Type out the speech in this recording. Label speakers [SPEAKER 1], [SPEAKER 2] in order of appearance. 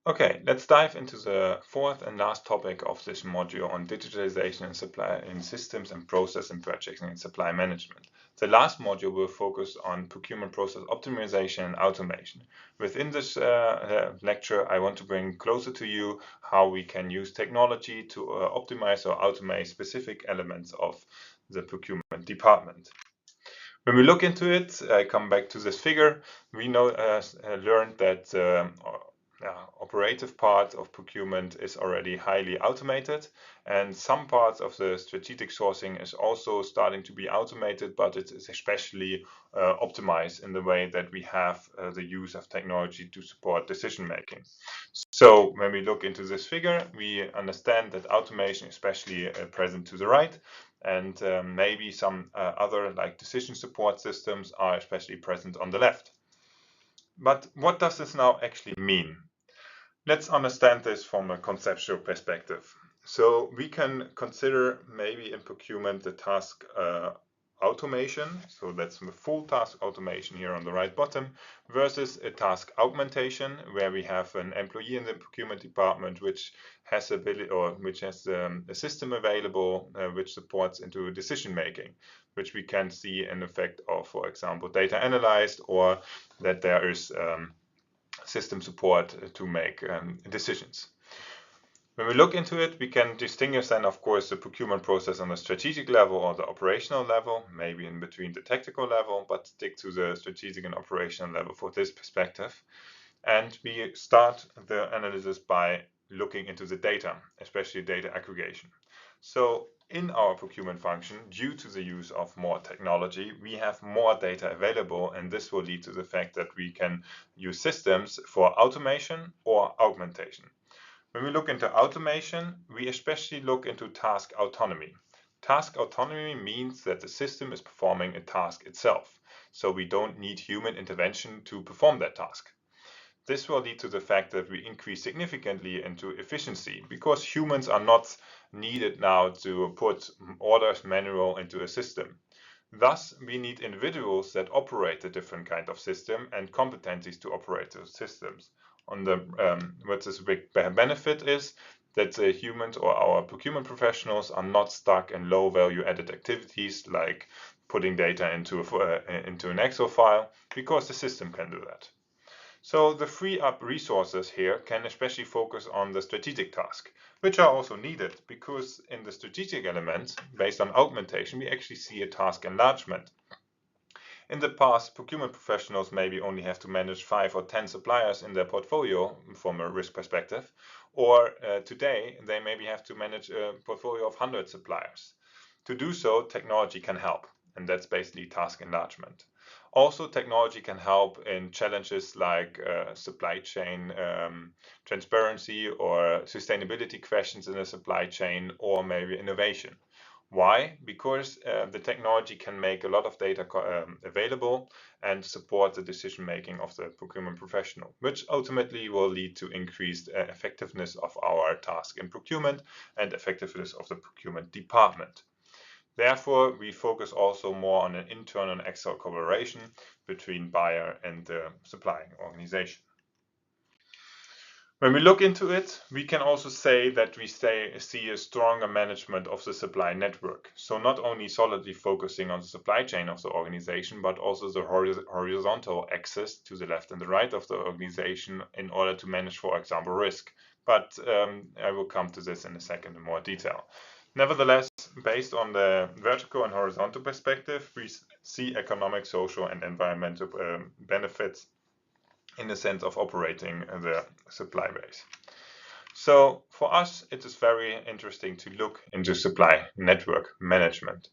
[SPEAKER 1] Okay, let's dive into the fourth and last topic of this module on digitalization in supply in systems and process and purchasing and supply management. The last module will focus on procurement process optimization and automation. Within this lecture, I want to bring closer to you how we can use technology to optimize or automate specific elements of the procurement department. When we look into it, I come back to this figure. We learned that operative part of procurement is already highly automated, and some parts of the strategic sourcing is also starting to be automated, but it is especially optimized in the way that we have the use of technology to support decision making. So when we look into this figure, we understand that automation, especially present to the right, and maybe some other like decision support systems are especially present on the left. But what does this now actually mean? Let's understand this from a conceptual perspective. So we can consider maybe in procurement the task automation. So that's the full task automation here on the right bottom versus a task augmentation, where we have an employee in the procurement department which has a system available which supports into decision making, which we can see an effect of, for example, data analyzed, or that there is system support to make decisions. When we look into it, we can distinguish then, of course, the procurement process on the strategic level or the operational level, maybe in between the tactical level, but stick to the strategic and operational level for this perspective. And we start the analysis by looking into the data, especially data aggregation. So in our procurement function, due to the use of more technology, we have more data available, and this will lead to the fact that we can use systems for automation or augmentation. When we look into automation, we especially look into task autonomy. Task autonomy means that the system is performing a task itself, so we don't need human intervention to perform that task. This will lead to the fact that we increase significantly into efficiency, because humans are not needed now to put orders manual into a system. Thus, we need individuals that operate a different kind of system and competencies to operate those systems. What this big benefit is that the humans or our procurement professionals are not stuck in low value added activities like putting data into an Excel file, because the system can do that. So the free up resources here can especially focus on the strategic task, which are also needed, because in the strategic elements, based on augmentation, we actually see a task enlargement. In the past, procurement professionals maybe only have to manage 5 or 10 suppliers in their portfolio from a risk perspective, or today they maybe have to manage a portfolio of 100 suppliers. To do so, technology can help, and that's basically task enlargement. Also, technology can help in challenges like supply chain transparency or sustainability questions in a supply chain, or maybe innovation. Why? Because the technology can make a lot of data available and support the decision making of the procurement professional, which ultimately will lead to increased effectiveness of our task in procurement and effectiveness of the procurement department. Therefore, we focus also more on an internal and external collaboration between buyer and the supplying organization. When we look into it, we can also say that we see a stronger management of the supply network. So not only solidly focusing on the supply chain of the organization, but also the horizontal axis to the left and the right of the organization in order to manage, for example, risk. But I will come to this in a second in more detail. Nevertheless, based on the vertical and horizontal perspective, we see economic, social, and environmental benefits in the sense of operating the supply base. So for us, it is very interesting to look into supply network management.